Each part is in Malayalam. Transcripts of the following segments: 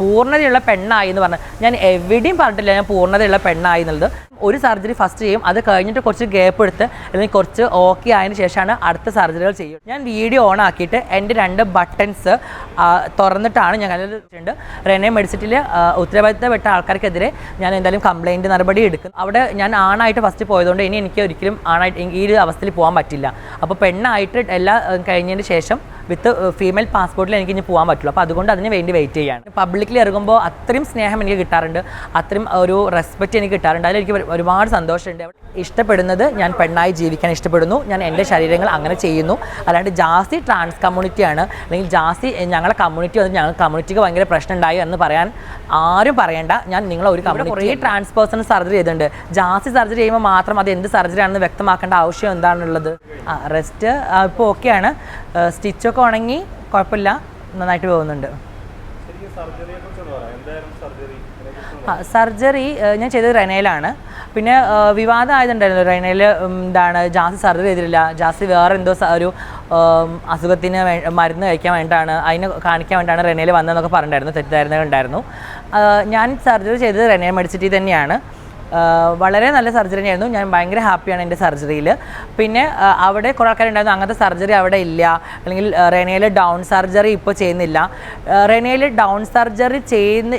പൂർണ്ണതയുള്ള പെണ്ണായി എന്ന് പറഞ്ഞാൽ ഞാൻ എവിടെയും പറഞ്ഞിട്ടില്ല ഞാൻ പൂർണ്ണതയുള്ള പെണ്ണായി എന്നുള്ളത്. ഒരു സർജറി ഫസ്റ്റ് ചെയ്യും, അത് കഴിഞ്ഞിട്ട് കുറച്ച് ഗ്യാപ്പ് എടുത്ത് അല്ലെങ്കിൽ കുറച്ച് ഓക്കെ ആയതിനു ശേഷമാണ് അടുത്ത സർജറികൾ ചെയ്യും. ഞാൻ വീഡിയോ ഓൺ ആക്കിയിട്ട് എൻ്റെ 2 ബട്ടൺസ് തുറന്നിട്ടാണ് ഞാൻ കണ്ടിട്ടുണ്ട്. റെനെ മെഡിസിറ്റിയിൽ ഉത്തരവാദിത്തപ്പെട്ട ആൾക്കാർക്കെതിരെ ഞാൻ എന്തായാലും കംപ്ലയിൻറ്റ് നടപടി എടുക്കും. അവിടെ ഞാൻ ആണായിട്ട് ഫസ്റ്റ് പോയതുകൊണ്ട് ഇനി എനിക്ക് ഒരിക്കലും ആണായിട്ട് ഈ ഒരു അവസ്ഥയിൽ പോകാൻ പറ്റില്ല. അപ്പോൾ പെണ്ണായിട്ട് എല്ലാം കഴിഞ്ഞതിന് ശേഷം വിത്ത് ഫീമെയിൽ പാസ്പോർട്ടിൽ എനിക്ക് ഇനി പോകാൻ പറ്റുള്ളൂ. അപ്പോൾ അതുകൊണ്ട് അതിന് വേണ്ടി വെയിറ്റ് ചെയ്യാണ്. പബ്ലിക്കിൽ ഇറങ്ങുമ്പോൾ അത്രയും സ്നേഹം എനിക്ക് കിട്ടാറുണ്ട്, അത്രയും ഒരു റെസ്പെക്റ്റ് എനിക്ക് കിട്ടാറുണ്ട്. അതിലെനിക്ക് ഒരുപാട് സന്തോഷമുണ്ട്. ഇഷ്ടപ്പെടുന്നത് ഞാൻ പെണ്ണായി ജീവിക്കാൻ ഇഷ്ടപ്പെടുന്നു, ഞാൻ എൻ്റെ ശരീരങ്ങൾ അങ്ങനെ ചെയ്യുന്നു. അല്ലാണ്ട് ജാസ്തി ട്രാൻസ് കമ്മ്യൂണിറ്റിയാണ് അല്ലെങ്കിൽ ജാസ്തി ഞങ്ങളെ കമ്മ്യൂണിറ്റി വന്ന് ഞങ്ങൾ കമ്മ്യൂണിറ്റിക്ക് ഭയങ്കര പ്രശ്നം ഉണ്ടായി എന്ന് പറയാൻ ആരും പറയണ്ട. ഞാൻ നിങ്ങളെ ഒരു കമ്മ്യൂണിറ്റി കുറേ ട്രാൻസ് പേഴ്സൺ സർജറി ചെയ്തിട്ടുണ്ട്. ജാസ്തി സർജറി ചെയ്യുമ്പോൾ മാത്രം അത് എന്ത് സർജറി ആണെന്ന് വ്യക്തമാക്കേണ്ട ആവശ്യം എന്താണുള്ളത്? റെസ്റ്റ് ഇപ്പോൾ ഓക്കെയാണ്, സ്റ്റിച്ചൊക്കെ ഉണങ്ങി കുഴപ്പമില്ല, നന്നായിട്ട് പോകുന്നുണ്ട്. സർജറി ഞാൻ ചെയ്തത് റെനയിലാണ്. പിന്നെ വിവാദം ആയതുണ്ടായിരുന്നു, റെനയിൽ എന്താണ് ജാസ്തി സർജറി ചെയ്തിട്ടില്ല, ജാസ്തി വേറെ എന്തോ ഒരു അസുഖത്തിന് മരുന്ന് കഴിക്കാൻ വേണ്ടിയിട്ടാണ്, അതിനെ കാണിക്കാൻ വേണ്ടിയിട്ടാണ് റെനയിൽ വന്നതെന്നൊക്കെ പറഞ്ഞിട്ടുണ്ടായിരുന്നു, തെറ്റിദ്ധാരണകളുണ്ടായിരുന്നു. ഞാൻ സർജറി ചെയ്തത് റെനെ മെഡിസിറ്റി തന്നെയാണ്. വളരെ നല്ല സർജറി തന്നെയായിരുന്നു. ഞാൻ ഭയങ്കര ഹാപ്പിയാണ് എൻ്റെ സർജറിയിൽ. പിന്നെ അവിടെ കുറേ ആൾക്കാരുണ്ടായിരുന്നു അങ്ങനത്തെ സർജറി അവിടെ ഇല്ല, അല്ലെങ്കിൽ റെനയിൽ ഡൗൺ സർജറി ഇപ്പോൾ ചെയ്യുന്നില്ല. റെനയിൽ ഡൗൺ സർജറി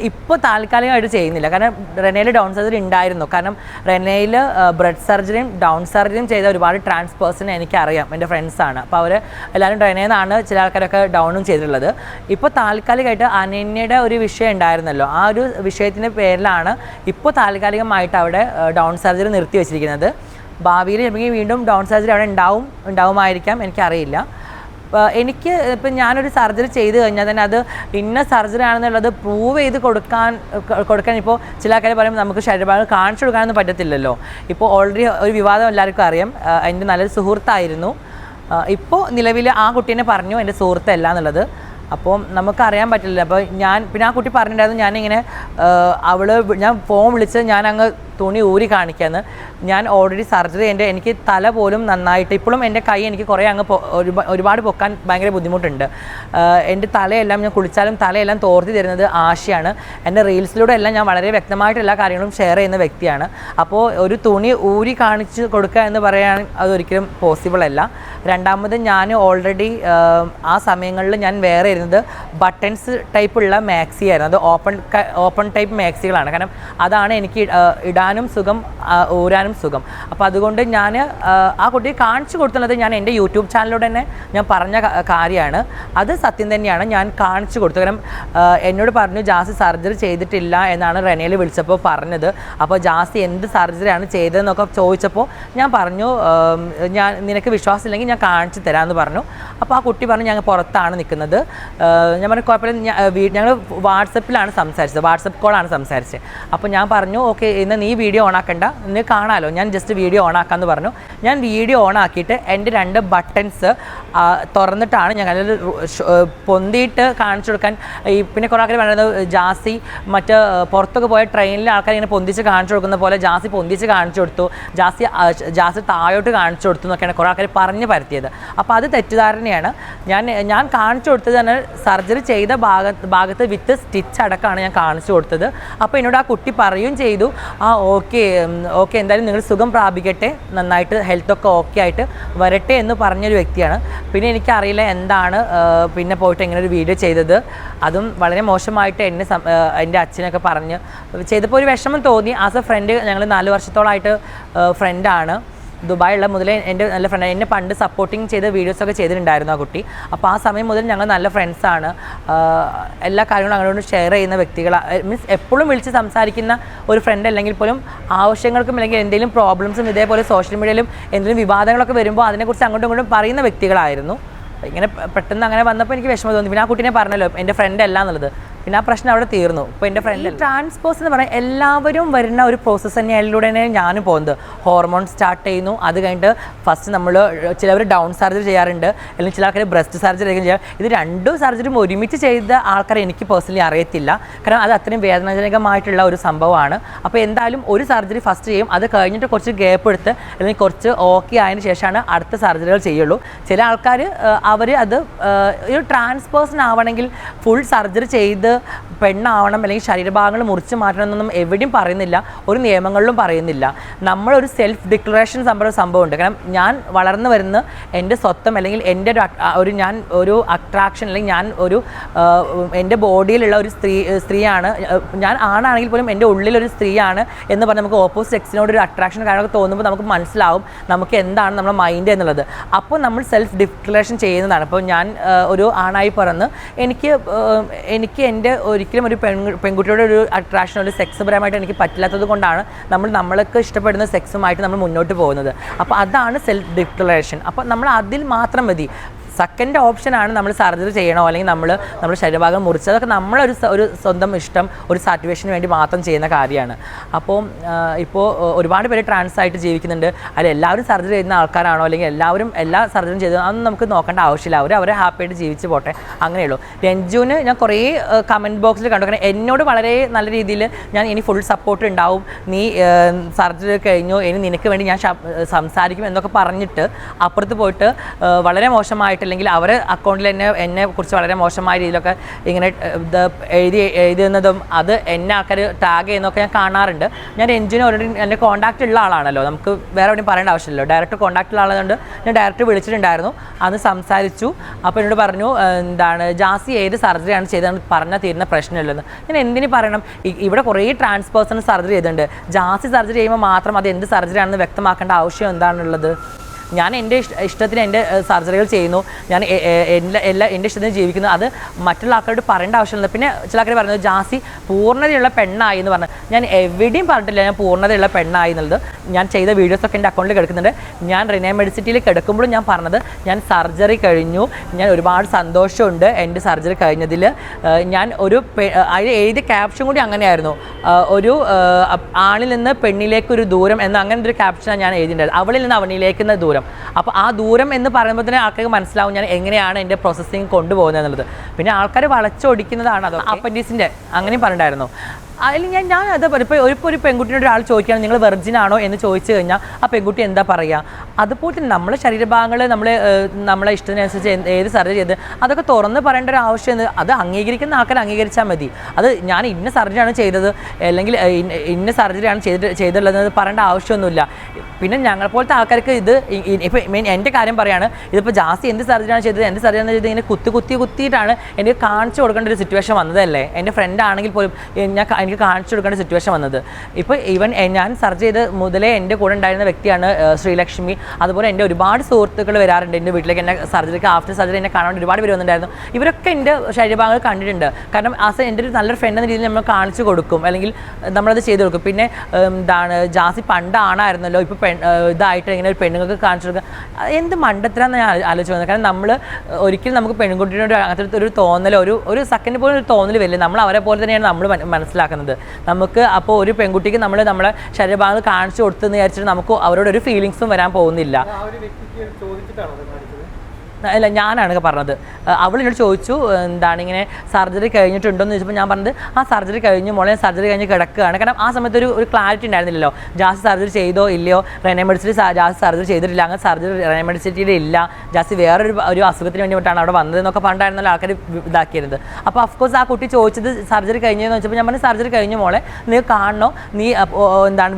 ഇപ്പോൾ താൽക്കാലികമായിട്ട് ചെയ്യുന്നില്ല, കാരണം റെനയിൽ ഡൗൺ സർജറി ഉണ്ടായിരുന്നു. കാരണം റെനയിൽ ബ്രെഡ് സർജറിയും ഡൗൺ സർജറിയും ചെയ്ത ഒരുപാട് ട്രാൻസ് പേഴ്സണെ എനിക്കറിയാം, എൻ്റെ ഫ്രണ്ട്സാണ്. അപ്പോൾ അവർ എല്ലാവരും റെനയിൽ നിന്നാണ് ചില ആൾക്കാരൊക്കെ ഡൗണും ചെയ്തിട്ടുള്ളത്. ഇപ്പോൾ താൽക്കാലികമായിട്ട് അനന്യയുടെ ഒരു വിഷയം ഉണ്ടായിരുന്നല്ലോ, ആ ഒരു വിഷയത്തിൻ്റെ പേരിലാണ് ഇപ്പോൾ താൽക്കാലികമായിട്ട് അവിടെ ഡൗൺ സർജറി നിർത്തി വെച്ചിരിക്കുന്നത്. ഭാവിയിൽ ചിലപ്പോൾ വീണ്ടും ഡൗൺ സർജറി അവിടെ ഉണ്ടാവുമായിരിക്കാം, എനിക്കറിയില്ല. എനിക്ക് ഇപ്പം ഞാനൊരു സർജറി ചെയ്ത് കഴിഞ്ഞാൽ തന്നെ അത് ഇന്ന സർജറി ആണെന്നുള്ളത് പ്രൂവ് ചെയ്ത് കൊടുക്കാൻ ഇപ്പോൾ ചില ആൾക്കാർ പറയുമ്പോൾ നമുക്ക് ശരീരഭാഗങ്ങൾ കാണിച്ചു കൊടുക്കാനൊന്നും പറ്റത്തില്ലല്ലോ. ഇപ്പോൾ ഓൾറെഡി ഒരു വിവാദം എല്ലാവർക്കും അറിയാം, എൻ്റെ നല്ലൊരു സുഹൃത്തായിരുന്നു. ഇപ്പോൾ നിലവിൽ ആ കുട്ടീനെ പറഞ്ഞു എൻ്റെ സുഹൃത്തല്ല എന്നുള്ളത്. അപ്പോൾ നമുക്കറിയാൻ പറ്റില്ല. അപ്പോൾ പിന്നെ ആ കുട്ടി പറഞ്ഞിട്ടുണ്ടായിരുന്നു ഞാനിങ്ങനെ ഞാൻ ഫോൺ വിളിച്ച് ഞാൻ അങ്ങ് തുണി ഊരി കാണിക്കാമെന്ന്. ഞാൻ ഓൾറെഡി സർജറി എനിക്ക് തല പോലും നന്നായിട്ട് ഇപ്പോഴും എൻ്റെ കൈ എനിക്ക് കുറേ അങ്ങ് ഒരുപാട് പൊക്കാൻ ഭയങ്കര ബുദ്ധിമുട്ടുണ്ട്. എൻ്റെ തലയെല്ലാം ഞാൻ കുളിച്ചാലും തലയെല്ലാം തോർത്തി തരുന്നത് ആശയാണ്. എൻ്റെ റീൽസിലൂടെ എല്ലാം ഞാൻ വളരെ വ്യക്തമായിട്ട് എല്ലാ കാര്യങ്ങളും ഷെയർ ചെയ്യുന്ന വ്യക്തിയാണ്. അപ്പോൾ ഒരു തുണി ഊരി കാണിച്ച് കൊടുക്കുക എന്ന് പറയാൻ അതൊരിക്കലും പോസിബിൾ അല്ല. രണ്ടാമത് ഞാൻ ഓൾറെഡി ആ സമയങ്ങളിൽ ഞാൻ വേറെ ഇരുന്നത് ബട്ടൺസ് ടൈപ്പുള്ള മാക്സി ആയിരുന്നു. അത് ഓപ്പൺ ടൈപ്പ് മാക്സികളാണ്, കാരണം അതാണ് എനിക്ക് ഇടാനും സുഖം ഊരാനും സുഖം. അപ്പോൾ അതുകൊണ്ട് ഞാൻ ആ കുട്ടിയെ കാണിച്ചു കൊടുത്തുള്ളത് ഞാൻ എൻ്റെ യൂട്യൂബ് ചാനലിലൂടെ തന്നെ ഞാൻ പറഞ്ഞ കാര്യമാണ്. അത് സത്യം തന്നെയാണ്, ഞാൻ കാണിച്ചു കൊടുത്തു. കാരണം എന്നോട് പറഞ്ഞു ജാസ്തി സർജറി ചെയ്തിട്ടില്ല എന്നാണ് റെനയിൽ വിളിച്ചപ്പോൾ പറഞ്ഞത്. അപ്പോൾ ജാസ്തി എന്ത് സർജറിയാണ് ചെയ്തതെന്നൊക്കെ ചോദിച്ചപ്പോൾ ഞാൻ പറഞ്ഞു നിനക്ക് വിശ്വാസമില്ലെങ്കിൽ ഞാൻ കാണിച്ചു തരാമെന്ന് പറഞ്ഞു. അപ്പോൾ ആ കുട്ടി പറഞ്ഞു ഞങ്ങൾ പുറത്താണ് നിൽക്കുന്നത്. ഞാൻ പറഞ്ഞു കുഴപ്പമില്ല, ഞങ്ങൾ വാട്സപ്പിലാണ് സംസാരിച്ചത്, വാട്സപ്പ് കോളാണ് സംസാരിച്ചത്. അപ്പോൾ ഞാൻ പറഞ്ഞു ഓക്കെ ഇന്ന് നീ വീഡിയോ ഓൺ ആക്കണ്ട, നീ കാണാമല്ലോ, ഞാൻ ജസ്റ്റ് വീഡിയോ ഓൺ ആക്കാമെന്ന് പറഞ്ഞു. ഞാൻ വീഡിയോ ഓൺ ആക്കിയിട്ട് എൻ്റെ 2 ബട്ടൺസ് തുറന്നിട്ടാണ് ഞാൻ പൊന്തിയിട്ട് കാണിച്ചു കൊടുക്കാൻ. പിന്നെ കുറേ ആൾക്കാർ പറയുന്നത് ജാസി മറ്റ് പുറത്തൊക്കെ പോയ ട്രെയിനിലെ ആൾക്കാർ ഇങ്ങനെ പൊന്തിച്ച് കാണിച്ചു കൊടുക്കുന്ന പോലെ ജാസി പൊന്തിച്ച് കാണിച്ചു കൊടുത്തു, ജാസി താഴോട്ട് കാണിച്ചു കൊടുത്തു എന്നൊക്കെയാണ് കുറേ ആൾക്കാർ പറഞ്ഞ് പരത്തിയത്. അപ്പോൾ അത് തെറ്റിദ്ധാരണയാണ്. ഞാൻ കാണിച്ചു കൊടുത്തത് തന്നെ സർജറി ചെയ്ത ഭാഗത്ത് വിത്ത് സ്റ്റിച്ച് അടക്കമാണ് ഞാൻ കാണിച്ചു കൊടുത്തത്. അപ്പോൾ എന്നോട് ആ കുട്ടി പറയുകയും ചെയ്തു ഓക്കെ എന്തായാലും നിങ്ങൾ സുഖം പ്രാപിക്കട്ടെ, നന്നായിട്ട് ഹെൽത്തൊക്കെ ഓക്കെ ആയിട്ട് വരട്ടെ എന്ന് പറഞ്ഞൊരു വ്യക്തിയാണ്. പിന്നെ എനിക്കറിയില്ല എന്താണ് പിന്നെ പോയിട്ട് ഇങ്ങനെ ഒരു വീഡിയോ ചെയ്തത്, അതും വളരെ മോശമായിട്ട് എൻ്റെ അച്ഛനൊക്കെ പറഞ്ഞ് ചെയ്തപ്പോൾ ഒരു വിഷമം തോന്നി. ആസ് എ ഫ്രണ്ട് ഞങ്ങൾ 4 വർഷത്തോളമായിട്ട് ഫ്രണ്ടാണ്. ദുബായിലുള്ള മുതലേ എൻ്റെ നല്ല ഫ്രണ്ട്, എന്നെ പണ്ട് സപ്പോർട്ടിങ് ചെയ്ത വീഡിയോസൊക്കെ ചെയ്തിട്ടുണ്ടായിരുന്നു ആ കുട്ടി. അപ്പോൾ ആ സമയം മുതൽ ഞങ്ങൾ നല്ല ഫ്രണ്ട്സാണ്. എല്ലാ കാര്യങ്ങളും അങ്ങോട്ട് ഷെയർ ചെയ്യുന്ന വ്യക്തികളാണ്. മീൻസ് എപ്പോഴും വിളിച്ച് സംസാരിക്കുന്ന ഒരു ഫ്രണ്ട് അല്ലെങ്കിൽ പോലും ആവശ്യങ്ങൾക്കും അല്ലെങ്കിൽ എന്തെങ്കിലും പ്രോബ്ലംസും ഇതേപോലെ സോഷ്യൽ മീഡിയയിലും എന്തെങ്കിലും വിവാദങ്ങളൊക്കെ വരുമ്പോൾ അതിനെക്കുറിച്ച് അങ്ങോട്ടും ഇങ്ങോട്ടും പറയുന്ന വ്യക്തികളായിരുന്നു. ഇങ്ങനെ പെട്ടെന്ന് അങ്ങനെ വന്നപ്പോൾ എനിക്ക് വിഷമം തോന്നി. പിന്നെ ആ കുട്ടീനെ പറഞ്ഞല്ലോ എൻ്റെ ഫ്രണ്ട് അല്ല എന്നുള്ളത്, പിന്നെ ആ പ്രശ്നം അവിടെ തീർന്നു. ഇപ്പോൾ എൻ്റെ ഫ്രണ്ട് ട്രാൻസ്പോസ് എന്ന് പറഞ്ഞാൽ എല്ലാവരും വരുന്ന ഒരു പ്രോസസ്സ് തന്നെയിലൂടെ ഞാനും പോകുന്നത്. ഹോർമോൺ സ്റ്റാർട്ട് ചെയ്യുന്നു, അത് കഴിഞ്ഞിട്ട് ഫസ്റ്റ് നമ്മൾ ചിലവർ ഡൗൺ സർജറി ചെയ്യാറുണ്ട്, അല്ലെങ്കിൽ ചില ആൾക്കാർ ബ്രസ്റ്റ് സർജറി ചെയ്യാം. ഇത് 2 സർജറിയും ഒരുമിച്ച് ചെയ്ത ആൾക്കാരെ എനിക്ക് പേഴ്സണലി അറിയത്തില്ല, കാരണം അത് അത്രയും വേദനാജനകമായിട്ടുള്ള ഒരു സംഭവമാണ്. അപ്പോൾ എന്തായാലും ഒരു സർജറി ഫസ്റ്റ് ചെയ്യും, അത് കഴിഞ്ഞിട്ട് കുറച്ച് ഗ്യാപ്പ് എടുത്ത് അല്ലെങ്കിൽ കുറച്ച് ഓക്കെ ആയതിനു ശേഷമാണ് അടുത്ത സർജറികൾ ചെയ്യുള്ളൂ. ചില ആൾക്കാർ അവർ അത് ഒരു ട്രാൻസ്പേഴ്സൺ ആവണമെങ്കിൽ ഫുൾ സർജറി ചെയ്ത് പെണ്ണാവണം അല്ലെങ്കിൽ ശരീരഭാഗങ്ങൾ മുറിച്ച് മാറ്റണം എന്നൊന്നും എവിടെയും പറയുന്നില്ല, ഒരു നിയമങ്ങളിലും പറയുന്നില്ല. നമ്മളൊരു സെൽഫ് ഡിക്ലറേഷൻ സംഭവമുണ്ട്. കാരണം ഞാൻ വളർന്നു വരുന്ന എൻ്റെ സ്വത്വം അല്ലെങ്കിൽ എൻ്റെ ഞാൻ ഒരു അട്രാക്ഷൻ അല്ലെങ്കിൽ ഞാൻ ഒരു എൻ്റെ ബോഡിയിലുള്ള ഒരു സ്ത്രീയാണ്, ഞാൻ ആണാണെങ്കിൽ പോലും എൻ്റെ ഉള്ളിലൊരു സ്ത്രീയാണ് എന്ന് പറഞ്ഞ് നമുക്ക് ഓപ്പോസിറ്റ് സെക്സിനോട് ഒരു അട്രാക്ഷൻ കാര്യങ്ങളൊക്കെ തോന്നുമ്പോൾ നമുക്ക് മനസ്സിലാവും നമുക്ക് എന്താണ് നമ്മുടെ മൈൻഡ് എന്നുള്ളത്. അപ്പോൾ നമ്മൾ സെൽഫ് ഡിക്ലറേഷൻ ചെയ്യുന്നതാണ്. അപ്പോൾ ഞാൻ ഒരു ആണായി പറഞ്ഞ് എനിക്ക് എൻ്റെ ഒരിക്കലും ഒരു പെൺകുട്ടിയുടെ ഒരു അട്രാക്ഷൻ ഒരു സെക്സ് പരമായിട്ട് എനിക്ക് പറ്റില്ലാത്തത് കൊണ്ടാണ് നമ്മൾക്ക് ഇഷ്ടപ്പെടുന്ന സെക്സുമായിട്ട് നമ്മൾ മുന്നോട്ട് പോകുന്നത്. അപ്പോൾ അതാണ് സെൽഫ് ഡിക്ലറേഷൻ. അപ്പോൾ നമ്മൾ അതിൽ മാത്രം മതി. സെക്കൻഡ് ഓപ്ഷനാണ് നമ്മൾ സർജറി ചെയ്യണോ അല്ലെങ്കിൽ നമ്മുടെ ശരീരഭാഗം മുറിച്ച്, അതൊക്കെ നമ്മളൊരു സ്വന്തം ഇഷ്ടം ഒരു സാറ്റിസ്ഫാക്ഷന് വേണ്ടി മാത്രം ചെയ്യുന്ന കാര്യമാണ്. അപ്പോൾ ഇപ്പോൾ ഒരുപാട് പേര് ട്രാൻസ് ആയിട്ട് ജീവിക്കുന്നുണ്ട്. അതിൽ എല്ലാവരും സർജറി ചെയ്യുന്ന ആൾക്കാരാണോ അല്ലെങ്കിൽ എല്ലാവരും എല്ലാ സർജറിയും ചെയ്ത് അതൊന്നും നമുക്ക് നോക്കേണ്ട ആവശ്യമില്ല. അവരെ ഹാപ്പിയായിട്ട് ജീവിച്ച് പോട്ടെ, അങ്ങനെയുള്ളൂ. രഞ്ജുവിന് ഞാൻ കുറേ കമൻറ്റ് ബോക്സിൽ കണ്ടു. കാരണം എന്നോട് വളരെ നല്ല രീതിയിൽ ഇനി ഫുൾ സപ്പോർട്ട് ഉണ്ടാവും, നീ സർജറി കഴിഞ്ഞു, ഇനി നിനക്ക് വേണ്ടി ഞാൻ സംസാരിക്കും എന്നൊക്കെ പറഞ്ഞിട്ട് അപ്പുറത്ത് പോയിട്ട് വളരെ മോശമായിട്ട് അല്ലെങ്കിൽ അവരെ അക്കൗണ്ടിൽ എന്നെ കുറിച്ച് വളരെ മോശമായ രീതിയിലൊക്കെ ഇങ്ങനെ എഴുതുന്നതും അത് എന്നെ ആൾക്കാർ ടാഗ് ചെയ്യുന്നതൊക്കെ ഞാൻ കാണാറുണ്ട്. ഞാൻ രഞ്ജുവിന് ഓൾറെഡി എൻ്റെ കോൺടാക്റ്റ് ഉള്ള ആളാണല്ലോ, നമുക്ക് വേറെ എവിടെയും പറയേണ്ട ആവശ്യമില്ലല്ലോ. ഡയറക്റ്റ് കോൺടാക്റ്റ് ഉള്ള ആളതുകൊണ്ട് ഞാൻ ഡയറക്റ്റ് വിളിച്ചിട്ടുണ്ടായിരുന്നു, അന്ന് സംസാരിച്ചു. അപ്പോൾ എന്നോട് പറഞ്ഞു ജാസി ഏത് സർജറിയാണ് ചെയ്തതെന്ന് പറഞ്ഞാൽ തീരുന്ന പ്രശ്നമില്ലെന്ന്. ഞാൻ എന്തിനു പറയണം, ഇവിടെ കുറേ ട്രാൻസ് പേഴ്സൺ സർജറി ചെയ്തിട്ടുണ്ട്. ജാസി സർജറി ചെയ്യുമ്പോൾ മാത്രം അത് എന്ത് സർജറിയാണെന്ന് വ്യക്തമാക്കേണ്ട ആവശ്യം എന്താണുള്ളത്? ഞാൻ എൻ്റെ ഇഷ്ടത്തിന് എൻ്റെ സർജറികൾ ചെയ്യുന്നു, ഞാൻ എൻ്റെ ഇഷ്ടത്തിന് ജീവിക്കുന്നു. അത് മറ്റുള്ള ആൾക്കാരോട് പറയേണ്ട ആവശ്യമില്ല. പിന്നെ ചില ആൾക്കാർ പറയുന്നത് ജാസി പൂർണ്ണതയുള്ള പെണ്ണായി എന്ന് പറഞ്ഞു. ഞാൻ എവിടെയും പറഞ്ഞിട്ടില്ല ഞാൻ പൂർണ്ണതയുള്ള പെണ്ണായി എന്നുള്ളത്. ഞാൻ ചെയ്ത വീഡിയോസൊക്കെ എൻ്റെ അക്കൗണ്ടിൽ കിടക്കുന്നുണ്ട്. ഞാൻ റിനേ മെഡിസിറ്റിയിൽ കിടക്കുമ്പോഴും ഞാൻ പറഞ്ഞത് ഞാൻ സർജറി കഴിഞ്ഞു, ഞാൻ ഒരുപാട് സന്തോഷമുണ്ട് എൻ്റെ സർജറി കഴിഞ്ഞതിൽ. ഞാൻ അതിൽ എഴുതിയ ക്യാപ്ഷൻ കൂടി അങ്ങനെയായിരുന്നു, ഒരു ആണിൽ നിന്ന് പെണ്ണിലേക്കൊരു ദൂരം എന്ന അങ്ങനെ ഒരു ക്യാപ്ഷനാണ് ഞാൻ എഴുതിയിട്ടുണ്ടായത്, അവളിൽ നിന്ന് അവനിലേക്കുന്ന ദൂരം. അപ്പോൾ ആ ദൂരം എന്ന് പറയുമ്പോൾ തന്നെ ആൾക്കാർക്ക് മനസ്സിലാവും ഞാൻ എങ്ങനെയാണ് എൻ്റെ പ്രോസസ്സിങ് കൊണ്ടുപോകുന്നത് എന്നുള്ളത്. പിന്നെ ആൾക്കാർ വളച്ചൊടിക്കുന്നതാണ് അത്. അപ്പൻഡിക്സിൻ്റെ അങ്ങനെയും പറഞ്ഞിട്ടുണ്ടായിരുന്നു. അതിൽ ഞാൻ അത് ഇപ്പോൾ ഒരു പെൺകുട്ടിയോട് ഒരാൾ ചോദിക്കുകയാണ് നിങ്ങൾ വെർജിനാണോ എന്ന് ചോദിച്ചു കഴിഞ്ഞാൽ ആ പെൺകുട്ടി എന്താ പറയുക? അതുപോലെ തന്നെ നമ്മളെ ശരീരഭാഗങ്ങൾ നമ്മളെ ഇഷ്ടത്തിനനുസരിച്ച് ഏത് സർജറി ചെയ്ത് അതൊക്കെ തുറന്ന് പറയേണ്ട ഒരു ആവശ്യം, അത് അംഗീകരിക്കുന്ന ആൾക്കാർ അംഗീകരിച്ചാൽ മതി. അത് ഞാൻ ഇന്ന സർജറിയാണ് ചെയ്തത് അല്ലെങ്കിൽ ഇന്ന സർജറിയാണ് ചെയ്തിട്ടുള്ളത് പറയേണ്ട ആവശ്യമൊന്നുമില്ല. പിന്നെ ഞങ്ങളെപ്പോലത്തെ ആൾക്കാർക്ക് ഇപ്പോൾ എൻ്റെ കാര്യം പറയുകയാണ്, ഇതിപ്പോൾ ജാസ്തി എന്ത് സർജറിയാണ് ചെയ്തത് ഇങ്ങനെ കുത്തിയിട്ടാണ് എനിക്ക് കാണിച്ചു കൊടുക്കേണ്ട ഒരു സിറ്റുവേഷൻ വന്നതല്ലേ. എൻ്റെ ഫ്രണ്ട് ആണെങ്കിൽ പോലും എനിക്ക് കാണിച്ചു കൊടുക്കേണ്ട സിറ്റുവേഷൻ വന്നത്. ഇപ്പോൾ ഞാൻ സർജറി ചെയ്ത് മുതലേ എൻ്റെ കൂടെ ഉണ്ടായിരുന്ന വ്യക്തിയാണ് ശ്രീലക്ഷ്മി. അതുപോലെ എൻ്റെ ഒരുപാട് സുഹൃത്തുക്കൾ വരാറുണ്ട് എൻ്റെ വീട്ടിലേക്ക്. എന്നെ സർജറിക്ക് ആഫ്റ്റർ സർജറി എന്നെ കാണാൻ ഒരുപാട് പേര് വന്നിട്ടുണ്ടായിരുന്നു. ഇവരൊക്കെ എൻ്റെ ശരീരഭാഗങ്ങൾ കണ്ടിട്ടുണ്ട്. കാരണം എൻ്റെ ഒരു നല്ലൊരു ഫ്രണ്ട് എന്ന രീതിയിൽ നമ്മൾ കാണിച്ചു കൊടുക്കും അല്ലെങ്കിൽ നമ്മളത് ചെയ്ത് കൊടുക്കും. പിന്നെ ജാസി പണ്ടാണായിരുന്നല്ലോ, ഇപ്പോൾ ഇതായിട്ട് ഇങ്ങനെ ഒരു പെണ്ണുങ്ങൾക്ക് കാണിച്ചു കൊടുക്കുക, എന്ത് മണ്ടത്തിലാന്ന് ഞാൻ ആലോചിച്ച് വന്നത്. കാരണം നമ്മൾ ഒരിക്കലും നമുക്ക് പെൺകുട്ടിയോട് അങ്ങനത്തെ ഒരു തോന്നലോ ഒരു സെക്കൻഡ് പോലും ഒരു തോന്നൽ വരില്ല. നമ്മൾ അവരെ പോലെ തന്നെയാണ് നമ്മൾ മനസ്സിലാക്കുന്നത്. നമുക്ക് അപ്പോൾ ഒരു പെൺകുട്ടിക്ക് നമ്മളെ ശരീരഭാഗങ്ങൾ കാണിച്ചു കൊടുത്തെന്ന് വിചാരിച്ചിട്ട് നമുക്ക് അവരോട് ഒരു ഫീലിങ്സും വരാൻ പോകുന്നില്ല. അല്ല, ഞാനാണ് പറഞ്ഞത്. അവളിനോട് ചോദിച്ചു ഇങ്ങനെ സർജറി കഴിഞ്ഞിട്ടുണ്ടോ എന്ന് ചോദിച്ചപ്പോൾ ഞാൻ പറഞ്ഞത് ആ സർജറി കഴിഞ്ഞു മോളെ, സർജറി കഴിഞ്ഞ് കിടക്കുകയാണ്. കാരണം ആ സമയത്ത് ഒരു ക്ലാരിറ്റി ഉണ്ടായിരുന്നില്ലല്ലോ, ജാസി സർജറി ചെയ്തോ ഇല്ലയോ, റെനെ മെഡിസിറ്റി ജാസി സർജറി ചെയ്തിട്ടില്ല, അങ്ങനെ സർജറി റെനെ മെഡിസിറ്റിയിൽ ഇല്ല, ജാസി വേറൊരു അസുഖത്തിന് വേണ്ടിയിട്ടാണ് അവിടെ വന്നതെന്നൊക്കെ പറഞ്ഞിട്ടായിരുന്നല്ലോ ആൾക്കാർ ഇതാക്കിയത്. അപ്പോൾ അഫ്കോഴ്സ് ആ കുട്ടി ചോദിച്ചത് സർജറി കഴിഞ്ഞതെന്ന് വെച്ചപ്പോൾ ഞാൻ പറഞ്ഞു സർജറി കഴിഞ്ഞു മോളെ, നീ കാണണോ, നീ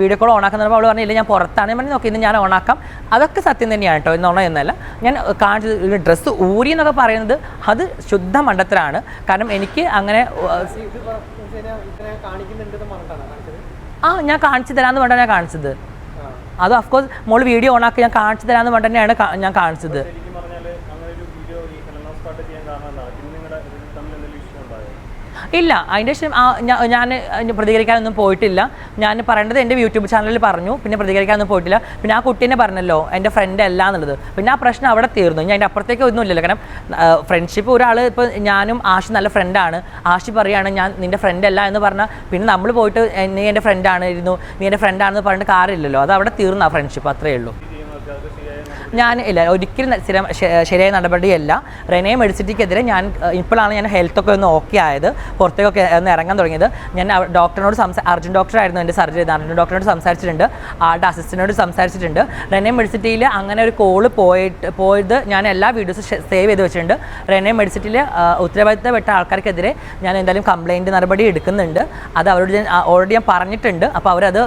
വീഡിയോ കോൾ ഓണാക്കുന്ന. അവൾ പറഞ്ഞില്ല ഞാൻ പുറത്താണ്. ഞാൻ പറഞ്ഞു നോക്കി ഇന്ന് ഞാൻ ഓണാക്കാം. അതൊക്കെ സത്യം തന്നെയാണ് കേട്ടോ, എന്നോണം എന്നല്ല. ഞാൻ കാണിച്ചത് ഡ്രസ്സ് ഊരി എന്നൊക്കെ പറയുന്നത് അത് ശുദ്ധ മണ്ടത്തരാണ്. കാരണം എനിക്ക് അങ്ങനെ ഞാൻ കാണിച്ചു തരാമെന്ന് പറഞ്ഞാൽ ഞാൻ കാണിച്ചത്. അത് അഫ്കോഴ്സ് മോള് വീഡിയോ ഓണാക്കി ഞാൻ കാണിച്ചു തരാമെന്ന് പറഞ്ഞ തന്നെയാണ് ഞാൻ കാണിച്ചത്. ഇല്ല, അതിൻ്റെ ശേഷം ഞാൻ പ്രതികരിക്കാനൊന്നും പോയിട്ടില്ല. ഞാൻ പറയേണ്ടത് എൻ്റെ യൂട്യൂബ് ചാനലിൽ പറഞ്ഞു, പിന്നെ പ്രതികരിക്കാനൊന്നും പോയിട്ടില്ല. പിന്നെ ആ കുട്ടീനെ പറഞ്ഞല്ലോ എൻ്റെ ഫ്രണ്ട് അല്ല എന്നുള്ളത്, പിന്നെ ആ പ്രശ്നം അവിടെ തീർന്നു. ഞാൻ അതിൻ്റെ അപ്പുറത്തേക്ക് ഒന്നും ഇല്ലല്ലോ. കാരണം ഫ്രണ്ട്ഷിപ്പ് ഒരാൾ ഇപ്പോൾ ഞാനും ആഷി നല്ല ഫ്രണ്ടാണ്, ആഷി പറയുകയാണ് ഞാൻ നിൻ്റെ ഫ്രണ്ട് അല്ല എന്ന് പറഞ്ഞാൽ പിന്നെ നമ്മൾ പോയിട്ട് നീ എൻ്റെ ഫ്രണ്ടാണെന്ന് പറഞ്ഞിട്ട് കാര്യമില്ലല്ലോ. അത് അവിടെ തീർന്നു ആ ഫ്രണ്ട്ഷിപ്പ്, അത്രയേ ഉള്ളൂ. ഞാൻ ഇല്ല ഒരിക്കലും ശരിയായ നടപടിയല്ല. റെനെ മെഡിസിറ്റിക്കെതിരെ ഇപ്പോഴാണ് ഞാൻ ഹെൽത്തൊക്കെ ഒന്ന് ഓക്കെ ആയത്, പുറത്തേക്കൊക്കെ ഒന്ന് ഇറങ്ങാൻ തുടങ്ങിയത്. ഞാൻ ഡോക്ടറിനോട് അർജുൻ ഡോക്ടറായിരുന്നു എൻ്റെ സർജറി ചെയ്തത്. അർജുൻ ഡോക്ടറിനോട് സംസാരിച്ചിട്ടുണ്ട്, ആളുടെ അസിസ്റ്റൻറ്റിനോട് സംസാരിച്ചിട്ടുണ്ട്. റെനെ മെഡിസിറ്റിയിൽ അങ്ങനെ ഒരു കോള് പോയത് ഞാൻ എല്ലാ വീഡിയോസും സേവ് ചെയ്ത് വെച്ചിട്ടുണ്ട്. റെനെ മെഡിസിറ്റിയിൽ ഉത്തരവാദിത്തപ്പെട്ട ആൾക്കാർക്കെതിരെ ഞാൻ എന്തായാലും കംപ്ലയിൻറ്റ് നടപടി എടുക്കുന്നുണ്ട്. അത് അവരോട് ഞാൻ ഓൾറെഡി പറഞ്ഞിട്ടുണ്ട്. അപ്പോൾ അവരത്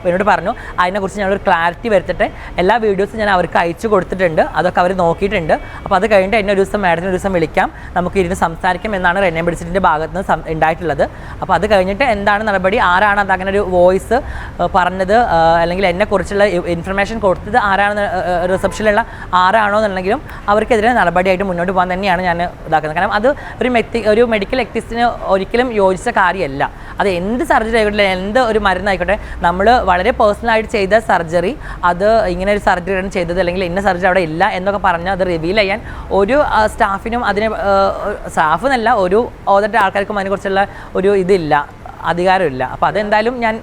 എന്നോട് പറഞ്ഞു അതിനെക്കുറിച്ച് ഞാനൊരു ക്ലാരിറ്റി വരുത്തട്ടെ. എല്ലാ വീഡിയോസും ഞാൻ അവർക്ക് അയച്ചു കൊടുത്തിട്ടുണ്ട്, അതൊക്കെ അവർ നോക്കിയിട്ടുണ്ട്. അപ്പോൾ അത് കഴിഞ്ഞിട്ട് എന്നെ ഒരു ദിവസം മാഡത്തിന് ഒരു ദിവസം വിളിക്കാം, നമുക്ക് ഇരുന്ന് സംസാരിക്കാം എന്നാണ് റെനെ മെഡിസിറ്റിൻ്റെ ഭാഗത്ത് നിന്ന് ഉണ്ടായിട്ടുള്ളത്. അപ്പോൾ അത് കഴിഞ്ഞിട്ട് എന്താണ് നടപടി, ആരാണ് അത് അങ്ങനെ ഒരു വോയിസ് പറഞ്ഞത് അല്ലെങ്കിൽ എന്നെക്കുറിച്ചുള്ള ഇൻഫർമേഷൻ കൊടുത്തത് ആരാണെന്ന് റിസപ്ഷനിലുള്ള ആരാണോ എന്നുണ്ടെങ്കിലും അവർക്കെതിരെ നടപടിയായിട്ട് മുന്നോട്ട് പോകാൻ തന്നെയാണ് ഞാൻ ഇതാക്കുന്നത്. കാരണം അത് ഒരു മെഡിക്കൽ എത്തിക്സിന് ഒരിക്കലും യോജിച്ച കാര്യമല്ല. അത് എന്ത് സർജറി ആയിക്കോട്ടെ, എന്ത് ഒരു മരുന്നായിക്കോട്ടെ, നമ്മൾ വളരെ പേഴ്സണലായിട്ട് ചെയ്ത സർജറി, അത് ഇങ്ങനെ ഒരു സർജറിയാണ് ചെയ്തത് അല്ലെങ്കിൽ ഇന്ന സർജറി അവിടെ ഇല്ല എന്നൊക്കെ പറഞ്ഞാൽ അത് റിവീൽ ചെയ്യാൻ ഒരു സ്റ്റാഫിനും സ്റ്റാഫ് എന്നല്ല ഒരു ഓതട്ട ആൾക്കാർക്കും അതിനെക്കുറിച്ചുള്ള ഒരു ഇതില്ല, അധികാരമില്ല. അപ്പോൾ അതെന്തായാലും ഞാൻ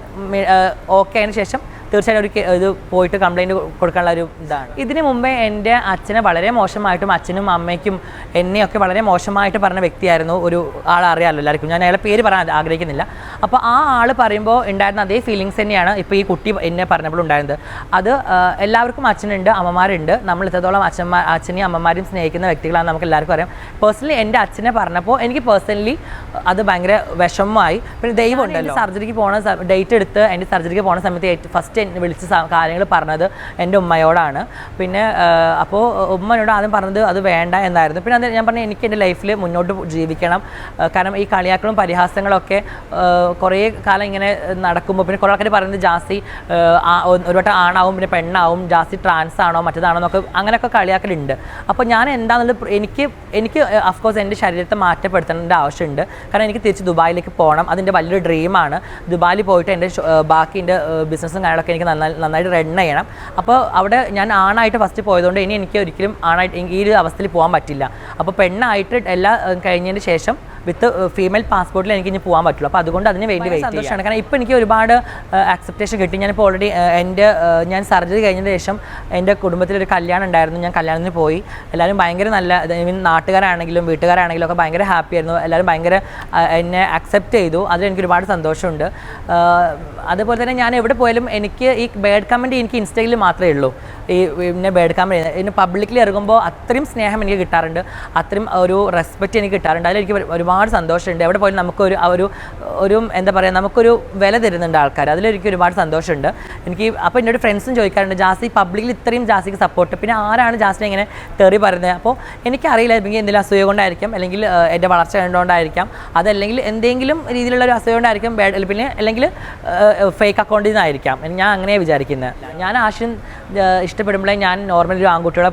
ഓക്കെ ആയതിനു ശേഷം തീർച്ചയായിട്ടും ഇത് പോയിട്ട് കംപ്ലയിൻറ്റ് കൊടുക്കാനുള്ള ഒരു ഇതാണ്. ഇതിന് മുമ്പേ എൻ്റെ അച്ഛനെ വളരെ മോശമായിട്ടും അച്ഛനും അമ്മയ്ക്കും എന്നെയൊക്കെ വളരെ മോശമായിട്ട് പറഞ്ഞ വ്യക്തിയായിരുന്നു ഒരു ആൾ, അറിയാമല്ലോ എല്ലാവർക്കും. ഞാൻ അയാളെ പേര് പറയാൻ ആഗ്രഹിക്കുന്നില്ല. അപ്പോൾ ആ ആൾ പറയുമ്പോൾ ഉണ്ടായിരുന്ന അതേ ഫീലിങ്സ് തന്നെയാണ് ഇപ്പോൾ ഈ കുട്ടി എന്നെ പറഞ്ഞപ്പോൾ ഉണ്ടായിരുന്നത്. അത് എല്ലാവർക്കും അച്ഛനുണ്ട്, അമ്മമാരുണ്ട്. നമ്മൾ ഇത്രത്തോളം അച്ഛനെയും അമ്മമാരെയും സ്നേഹിക്കുന്ന വ്യക്തികളാണ് നമുക്ക് എല്ലാവർക്കും അറിയാം. പേഴ്സണലി എൻ്റെ അച്ഛനെ പറഞ്ഞപ്പോൾ എനിക്ക് പേഴ്സണലി അത് ഭയങ്കര വിഷമമായി. പിന്നെ ദൈവം ഉണ്ടല്ലോ, സർജറിക്ക് പോണ ഡേറ്റ് എടുത്ത് എൻ്റെ സർജറിക്ക് പോണ സമയത്ത് ഫസ്റ്റ് വിളിച്ച് കാര്യങ്ങൾ പറഞ്ഞത് എൻ്റെ ഉമ്മയോടാണ്. പിന്നെ അപ്പോൾ ഉമ്മയോട് ആദ്യം പറഞ്ഞത് അത് വേണ്ട എന്നായിരുന്നു. പിന്നെ അത് ഞാൻ പറഞ്ഞു എനിക്ക് എൻ്റെ ലൈഫിൽ മുന്നോട്ട് ജീവിക്കണം. കാരണം ഈ കളിയാക്കളും പരിഹാസങ്ങളൊക്കെ കുറേ കാലം ഇങ്ങനെ നടക്കുമ്പോൾ പിന്നെ കുറേ ആൾക്കാർ പറയുന്നത് ജാസി ഒരു വട്ടം ആണാവും പിന്നെ പെണ്ണാവും, ജാസി ട്രാൻസ് ആണോ മറ്റേതാണോ എന്നൊക്കെ അങ്ങനെയൊക്കെ കളിയാക്കലുണ്ട്. അപ്പോൾ ഞാൻ എന്താണെന്നുള്ളത് എനിക്ക് അഫ്കോഴ്സ് എൻ്റെ ശരീരത്തെ മാറ്റപ്പെടുത്തേണ്ട ആവശ്യമുണ്ട്. കാരണം എനിക്ക് തിരിച്ച് ദുബായിലേക്ക് പോകണം, അതിൻ്റെ വലിയൊരു ഡ്രീമാണ്. ദുബായിൽ പോയിട്ട് എൻ്റെ ബാക്കി എൻ്റെ ബിസിനസ്സും കാര്യങ്ങളൊക്കെ എനിക്ക് നന്നായിട്ട് റൺ ചെയ്യണം. അപ്പോൾ അവിടെ ഞാൻ ആണായിട്ട് ഫസ്റ്റ് പോയതുകൊണ്ട് ഇനി എനിക്ക് ഒരിക്കലും ആണായിട്ട് ഈ ഒരു അവസ്ഥയിൽ പോകാൻ പറ്റില്ല. അപ്പോൾ പെണ്ണായിട്ട് എല്ലാം കഴിഞ്ഞതിന് ശേഷം വിത്ത് ഫീമെയിൽ പാസ്പോർട്ടിൽ എനിക്ക് ഇനി പോകാൻ പറ്റുള്ളൂ. അപ്പോൾ അതുകൊണ്ട് അതിന് വേണ്ടി സന്തോഷമാണ്. കാരണം ഇപ്പോൾ എനിക്ക് ഒരുപാട് അക്സെപ്റ്റേഷൻ കിട്ടി. ഞാനിപ്പോൾ ഓൾറെഡി ഞാൻ സർജറി കഴിഞ്ഞതിന് ശേഷം എൻ്റെ കുടുംബത്തിലൊരു കല്യാണം ഉണ്ടായിരുന്നു. ഞാൻ കല്യാണത്തിന് പോയി. എല്ലാവരും ഭയങ്കര നല്ല, നാട്ടുകാരാണെങ്കിലും വീട്ടുകാരാണെങ്കിലും ഒക്കെ ഭയങ്കര ഹാപ്പി ആയിരുന്നു. എല്ലാവരും ഭയങ്കര എന്നെ അക്സെപ്റ്റ് ചെയ്തു. അതിൽ എനിക്ക് ഒരുപാട് സന്തോഷമുണ്ട്. അതുപോലെ തന്നെ ഞാൻ എവിടെ പോയാലും എനിക്ക് ഈ ബാഡ് കമൻറ്റ് എനിക്ക് ഇൻസ്റ്റയിൽ മാത്രമേ ഉള്ളൂ. ഈ പിന്നെ ബാഡ് കമൻറ്റ് ഇന്ന് പബ്ലിക്കലി ഇറങ്ങുമ്പോൾ അത്രയും സ്നേഹം എനിക്ക് കിട്ടാറുണ്ട്, അത്രയും ഒരു റെസ്പെക്റ്റ് എനിക്ക് കിട്ടാറുണ്ട്. അതിലെനിക്ക് ഒരുപാട് സന്തോഷമുണ്ട്. എവിടെ പോയാലും നമുക്കൊരു ഒരു എന്താ പറയുക, നമുക്കൊരു വില തരുന്നുണ്ട് ആൾക്കാർ. അതിലെനിക്ക് ഒരുപാട് സന്തോഷമുണ്ട് എനിക്ക്. അപ്പോൾ എന്നോട് ഫ്രണ്ട്സും ചോദിക്കാറുണ്ട് ജാസി പബ്ലിക്കിൽ ഇത്രയും ജാസിക്ക് സപ്പോർട്ട്, പിന്നെ ആരാണ് ജാസിനെ ഇങ്ങനെ തെറി പറയുന്നത്? അപ്പോൾ എനിക്കറിയില്ല, എനിക്ക് എന്തെങ്കിലും അസൂയ കൊണ്ടായിരിക്കാം, അല്ലെങ്കിൽ എൻ്റെ വളർച്ച കണ്ടുകൊണ്ടായിരിക്കാം, അതല്ലെങ്കിൽ എന്തെങ്കിലും രീതിയിലുള്ള ഒരു അസൂയ കൊണ്ടായിരിക്കും, പിന്നെ അല്ലെങ്കിൽ ഫേക്ക് അക്കൗണ്ടിൽ നിന്നായിരിക്കാം. ഞാൻ അങ്ങനെ വിചാരിക്കുന്നത്. ഞാൻ ആശയം ഇഷ്ടപ്പെടുമ്പോഴേ ഞാൻ നോർമൽ ഒരു ആൺകുട്ടിയുടെ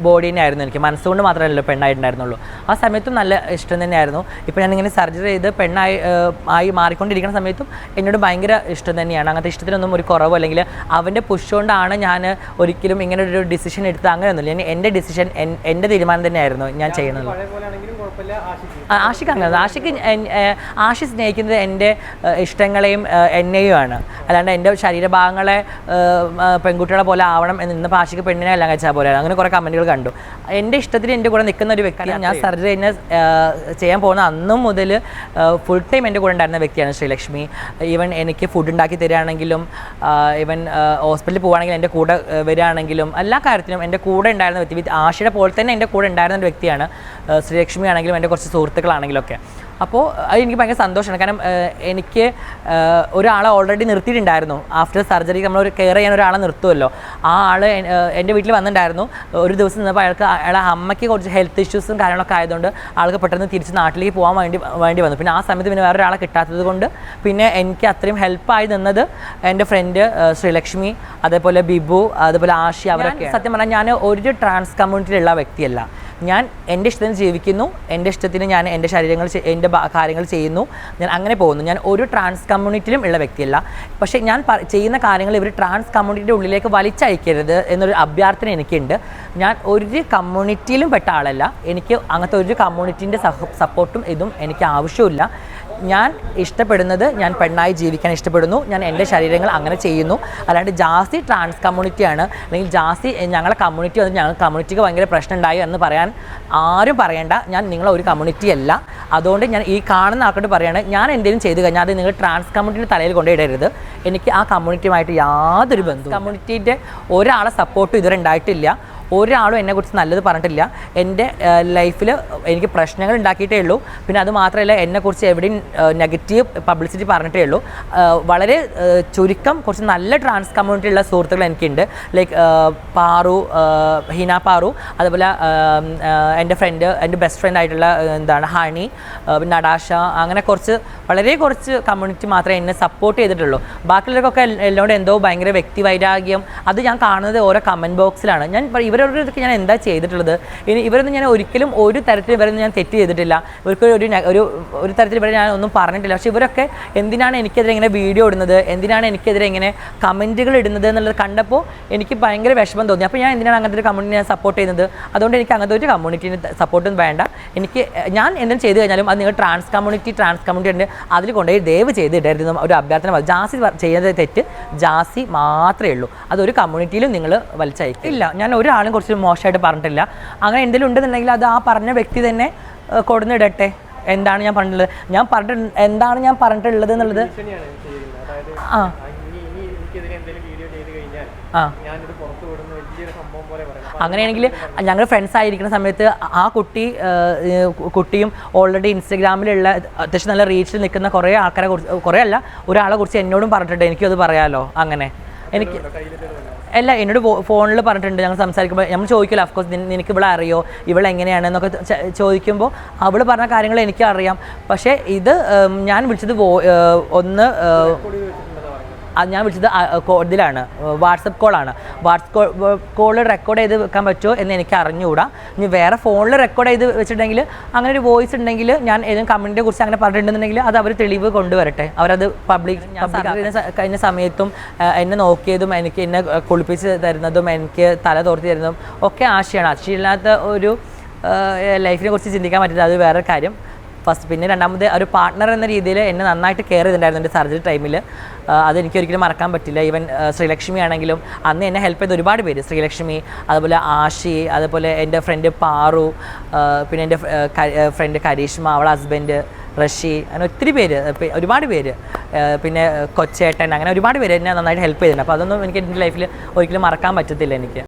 ബോഡി തന്നെയായിരുന്നു. എനിക്ക് മനസ്സുകൊണ്ട് മാത്രമല്ലല്ലോ പെണ്ണായിട്ടുണ്ടായിരുന്നുള്ളൂ. ആ സമയത്തും നല്ല ഇഷ്ടം തന്നെയായിരുന്നു. ഇപ്പോൾ ഞാനിങ്ങനെ സർജറി ചെയ്ത് പെണ്ണായി മാറിക്കൊണ്ടിരിക്കുന്ന സമയത്തും എന്നോട് ഭയങ്കര ഇഷ്ടം തന്നെയാണ്. അങ്ങനത്തെ ഇഷ്ടത്തിനൊന്നും ഒരു കുറവോ അല്ലെങ്കിൽ അവൻ്റെ പുഷ് കൊണ്ടാണ് ഞാൻ ഒരിക്കലും ഇങ്ങനെ ഒരു ഡിസിഷൻ എടുത്തത് അങ്ങനെയൊന്നുമില്ല. എൻ്റെ ഡിസിഷൻ എൻ്റെ തീരുമാനം തന്നെയായിരുന്നു ഞാൻ ചെയ്യുന്നത്. ആഷിക്ക് അങ്ങനെ ആഷി സ്നേഹിക്കുന്നത് എൻ്റെ ഇഷ്ടങ്ങളെയും എന്നെയുമാണ്, അല്ലാണ്ട് എൻ്റെ ശരീരഭാഗങ്ങളെ പെൺകുട്ടികളെ പോലെ ആവണം എന്ന് ഇന്നിപ്പോൾ ആഷിക്ക് പെണ്ണിനെ എല്ലാം കഴിച്ചാൽ പോലെ അങ്ങനെ കുറേ കമൻറ്റുകൾ കണ്ടു. എൻ്റെ ഇഷ്ടത്തിന് എൻ്റെ കൂടെ നിൽക്കുന്ന ഒരു വ്യക്തിയാണ്. ഞാൻ സർജറി കഴിഞ്ഞ് ചെയ്യാൻ പോകുന്ന അന്നും മുതൽ ഫുൾ ടൈം എൻ്റെ കൂടെ ഉണ്ടായിരുന്ന വ്യക്തിയാണ് ശ്രീലക്ഷ്മി. ഈവൻ എനിക്ക് ഫുഡ് ഉണ്ടാക്കി തരികയാണെങ്കിലും, ഈവൻ ഹോസ്പിറ്റലിൽ പോകുകയാണെങ്കിലും എൻ്റെ കൂടെ വരികയാണെങ്കിലും എല്ലാ കാര്യത്തിനും എൻ്റെ കൂടെ ഉണ്ടായിരുന്ന വ്യക്തി. ആഷിയുടെ പോലെ തന്നെ എൻ്റെ കൂടെ ഉണ്ടായിരുന്ന ഒരു വ്യക്തിയാണ് ശ്രീലക്ഷ്മി ആണെങ്കിലും എൻ്റെ കുറച്ച് സുഹൃത്തുക്കളാണെങ്കിലും ഒക്കെ. അപ്പോൾ അത് എനിക്ക് ഭയങ്കര സന്തോഷമാണ്. കാരണം എനിക്ക് ഒരാളെ ഓൾറെഡി നിർത്തിയിട്ടുണ്ടായിരുന്നു. ആഫ്റ്റർ സർജറി നമ്മൾ കെയർ ചെയ്യാൻ ഒരാളെ നിർത്തുമല്ലോ. ആ ആൾ എൻ്റെ വീട്ടിൽ വന്നിട്ടുണ്ടായിരുന്നു. ഒരു ദിവസം നിന്നപ്പോൾ അയാളെ അമ്മയ്ക്ക് കുറച്ച് ഹെൽത്ത് ഇഷ്യൂസും കാര്യങ്ങളൊക്കെ ആയതുകൊണ്ട് ആൾക്ക് പെട്ടെന്ന് തിരിച്ച് നാട്ടിലേക്ക് പോകാൻ വേണ്ടി വന്നു. പിന്നെ ആ സമയത്ത് പിന്നെ വേറൊരാളെ കിട്ടാത്തത് കൊണ്ട് പിന്നെ എനിക്ക് അത്രയും ഹെൽപ്പായി നിന്നത് എൻ്റെ ഫ്രണ്ട് ശ്രീലക്ഷ്മി, അതേപോലെ ബിബു, അതേപോലെ ആഷി, അവരൊക്കെ. സത്യം പറഞ്ഞാൽ ഞാൻ ഒരു ട്രാൻസ് കമ്മ്യൂണിറ്റിയിലുള്ള വ്യക്തിയല്ല. ഞാൻ എൻ്റെ ഇഷ്ടത്തിന് ജീവിക്കുന്നു, എൻ്റെ ഇഷ്ടത്തിന് ഞാൻ എൻ്റെ എൻ്റെ കാര്യങ്ങൾ ചെയ്യുന്നു, ഞാൻ അങ്ങനെ പോകുന്നു. ഞാൻ ഒരു ട്രാൻസ് കമ്മ്യൂണിറ്റിയിലും ഉള്ള വ്യക്തിയല്ല. പക്ഷേ ഞാൻ ചെയ്യുന്ന കാര്യങ്ങൾ ഇവർ ട്രാൻസ് കമ്മ്യൂണിറ്റിയുടെ ഉള്ളിലേക്ക് വലിച്ചയക്കരുത് എന്നൊരു അഭ്യർത്ഥന എനിക്കുണ്ട്. ഞാൻ ഒരു കമ്മ്യൂണിറ്റിയിലും പെട്ട ആളല്ല. എനിക്ക് അങ്ങനത്തെ ഒരു കമ്മ്യൂണിറ്റീൻ്റെ സപ്പോർട്ടും ഇതും എനിക്ക് ആവശ്യമില്ല. ഞാൻ ഇഷ്ടപ്പെടുന്നത് ഞാൻ പെണ്ണായി ജീവിക്കാൻ ഇഷ്ടപ്പെടുന്നു, ഞാൻ എൻ്റെ ശരീരങ്ങൾ അങ്ങനെ ചെയ്യുന്നു. അല്ലാണ്ട് ജാസി ട്രാൻസ് കമ്മ്യൂണിറ്റിയാണ് അല്ലെങ്കിൽ ജാസി ഞങ്ങളെ കമ്മ്യൂണിറ്റി വന്ന് ഞങ്ങൾ കമ്മ്യൂണിറ്റിക്ക് ഭയങ്കര പ്രശ്നം ഉണ്ടായി എന്ന് പറയാൻ ആരും പറയണ്ട. ഞാൻ നിങ്ങളെ ഒരു കമ്മ്യൂണിറ്റി അല്ല. അതുകൊണ്ട് ഞാൻ ഈ കാണുന്ന ആൾക്കാരോട് പറയുകയാണ്, ഞാൻ എന്തെങ്കിലും ചെയ്ത് കഴിഞ്ഞാൽ അത് നിങ്ങൾ ട്രാൻസ് കമ്മ്യൂണിറ്റിയുടെ തലയിൽ കൊണ്ടുപോയിടരുത്. എനിക്ക് ആ കമ്മ്യൂണിറ്റിയുമായിട്ട് യാതൊരു ബന്ധവും, കമ്മ്യൂണിറ്റീൻ്റെ ഒരാളെ സപ്പോർട്ടും ഇതുവരെ ഉണ്ടായിട്ടില്ല. ഒരാളും എന്നെക്കുറിച്ച് നല്ലത് പറഞ്ഞിട്ടില്ല. എൻ്റെ ലൈഫിൽ എനിക്ക് പ്രശ്നങ്ങൾ ഉണ്ടാക്കിയിട്ടേ ഉള്ളൂ. പിന്നെ അത് മാത്രമല്ല, എന്നെക്കുറിച്ച് എവിടെയും നെഗറ്റീവ് പബ്ലിസിറ്റി പറഞ്ഞിട്ടേ ഉള്ളൂ. വളരെ ചുരുക്കം കുറച്ച് നല്ല ട്രാൻസ് കമ്മ്യൂണിറ്റി ഉള്ള സുഹൃത്തുക്കൾ എനിക്കുണ്ട്. ലൈക്ക് പാറു, ഹീന പാറു, അതുപോലെ എൻ്റെ ബെസ്റ്റ് ഫ്രണ്ട് ആയിട്ടുള്ള ഹണി, നടാഷ, അങ്ങനെ വളരെ കുറച്ച് കമ്മ്യൂണിറ്റി മാത്രമേ എന്നെ സപ്പോർട്ട് ചെയ്തിട്ടുള്ളൂ. ബാക്കിയുള്ളവർക്കൊക്കെ എന്നോട് എന്തോ ഭയങ്കര വ്യക്തിവൈരാഗ്യം. അത് ഞാൻ കാണുന്നത് ഓരോ കമൻറ്റ് ബോക്സിലാണ്. ഇവരൊക്കെ ഞാൻ എന്താ ചെയ്തിട്ടുള്ളത്? ഇനി ഇവരൊന്നും ഞാൻ ഒരിക്കലും ഒരു തരത്തിൽ ഇവരൊന്നും ഞാൻ തെറ്റ് ചെയ്തിട്ടില്ല. ഇവർക്ക് ഒരു തരത്തിൽ ഇവരെ ഞാൻ ഒന്നും പറഞ്ഞിട്ടില്ല. പക്ഷേ ഇവരൊക്കെ എന്തിനാണ് എനിക്കെതിരെ ഇങ്ങനെ വീഡിയോ ഇടുന്നത്, എന്തിനാണ് എനിക്കെതിരെ ഇങ്ങനെ കമൻറ്റുകൾ ഇടുന്നത് എന്നുള്ളത് കണ്ടപ്പോൾ എനിക്ക് ഭയങ്കര വിഷമം തോന്നി. അപ്പോൾ ഞാൻ എന്തിനാണ് അങ്ങനത്തെ ഒരു കമ്മ്യൂണിറ്റി ഞാൻ സപ്പോർട്ട് ചെയ്യുന്നത്? അതുകൊണ്ട് എനിക്ക് അങ്ങനത്തെ ഒരു കമ്മ്യൂണിറ്റീനെ സപ്പോർട്ടും വേണ്ട. ഞാൻ എന്തെങ്കിലും ചെയ്ത് കഴിഞ്ഞാലും അത് നിങ്ങൾ ട്രാൻസ് കമ്മ്യൂണിറ്റി ഉണ്ട്, അതിൽ കൊണ്ടുപോയി ദയവ് ചെയ്ത് ഇടരുത് ഒരു അഭ്യർത്ഥന. ജാസി ചെയ്യുന്നത് തെറ്റ് ജാസി മാത്രമേ ഉള്ളൂ. അതൊരു കമ്മ്യൂണിറ്റിയിലും നിങ്ങൾ വലിച്ചയക്കും. ഇല്ല, ഞാൻ ഒരാളും കുറച്ച് മോശമായിട്ട് പറഞ്ഞിട്ടില്ല. അങ്ങനെ എന്തെങ്കിലും ഉണ്ടെന്നുണ്ടെങ്കിൽ അത് ആ പറഞ്ഞ വ്യക്തി തന്നെ കൊടുന്നിടട്ടെ. എന്താണ് ഞാൻ പറഞ്ഞിട്ടുള്ളത് എന്നുള്ളത്. അങ്ങനെയാണെങ്കിൽ ഞങ്ങൾ ഫ്രണ്ട്സ് ആയിരിക്കുന്ന സമയത്ത് ആ കുട്ടിയും ഓൾറെഡി ഇൻസ്റ്റഗ്രാമിലുള്ള അത്യാവശ്യം നല്ല റീച്ചിൽ നിൽക്കുന്ന കുറേ ഒരാളെ കുറിച്ച് എന്നോടും പറഞ്ഞിട്ടുണ്ട്. എനിക്കും അത് പറയാമല്ലോ. അങ്ങനെ എന്നോട് ഫോണിൽ പറഞ്ഞിട്ടുണ്ട്. ഞങ്ങൾ സംസാരിക്കുമ്പോൾ നമ്മൾ ചോദിക്കുമല്ലോ, അഫ്കോഴ്സ് നിനക്ക് ഇവിടെ അറിയോ, ഇവളെങ്ങനെയാണെന്നൊക്കെ ചോദിക്കുമ്പോൾ അവൾ പറഞ്ഞ കാര്യങ്ങൾ എനിക്കറിയാം. പക്ഷേ ഇത് ഞാൻ വിളിച്ചത് ഞാൻ വിളിച്ചത് ഇതിലാണ്, വാട്സപ്പ് കോളാണ്. വാട്സപ്പ് കോള് റെക്കോർഡ് ചെയ്ത് വെക്കാൻ പറ്റുമോ എന്ന് എനിക്ക് അറിഞ്ഞുകൂടാ. ഇനി വേറെ ഫോണിൽ റെക്കോർഡ് ചെയ്ത് വെച്ചിട്ടുണ്ടെങ്കിൽ, അങ്ങനെ ഒരു വോയിസ് ഉണ്ടെങ്കിൽ, ഞാൻ ഏതെങ്കിലും കമൻറ്റിനെ കുറിച്ച് അങ്ങനെ പറഞ്ഞിട്ടുണ്ടെന്നുണ്ടെങ്കിൽ അത് അവർ തെളിവ് കൊണ്ടുവരട്ടെ. അവരത് പബ്ലിക് കഴിഞ്ഞ സമയത്തും എന്നെ നോക്കിയതും എന്നെ കുളിപ്പിച്ച് തരുന്നതും എനിക്ക് തല തോർത്തി തരുന്നതും ഒക്കെ ആശയാണ്. ആശയില്ലാത്ത ഒരു ലൈഫിനെ കുറിച്ച് ചിന്തിക്കാൻ പറ്റില്ല. അത് വേറെ കാര്യം. പിന്നെ രണ്ടാമത് ഒരു പാർട്ട്ണർ എന്ന രീതിയിൽ എന്നെ നന്നായിട്ട് കെയർ ചെയ്തിട്ടുണ്ടായിരുന്നു എൻ്റെ സർജറി ടൈമിൽ. അതെനിക്കൊരിക്കലും മറക്കാൻ പറ്റില്ല. ഈവൻ ശ്രീലക്ഷ്മി ആണെങ്കിലും അന്ന് എന്നെ ഹെൽപ്പ് ചെയ്ത ഒരുപാട് പേര്, ശ്രീലക്ഷ്മി, അതുപോലെ ആഷി, അതുപോലെ എൻ്റെ ഫ്രണ്ട് പാറു, പിന്നെ എൻ്റെ ഫ്രണ്ട് കരീഷ്മ, അവളെ ഹസ്ബൻഡ് റഷി, അങ്ങനെ ഒരുപാട് പേര്, പിന്നെ കൊച്ചേട്ടൻ, അങ്ങനെ ഒരുപാട് പേര് എന്നെ നന്നായിട്ട് ഹെൽപ്പ് ചെയ്തിട്ടുണ്ട്. അപ്പോൾ അതൊന്നും എനിക്ക് എൻ്റെ ലൈഫിൽ ഒരിക്കലും മറക്കാൻ പറ്റത്തില്ല എനിക്ക്.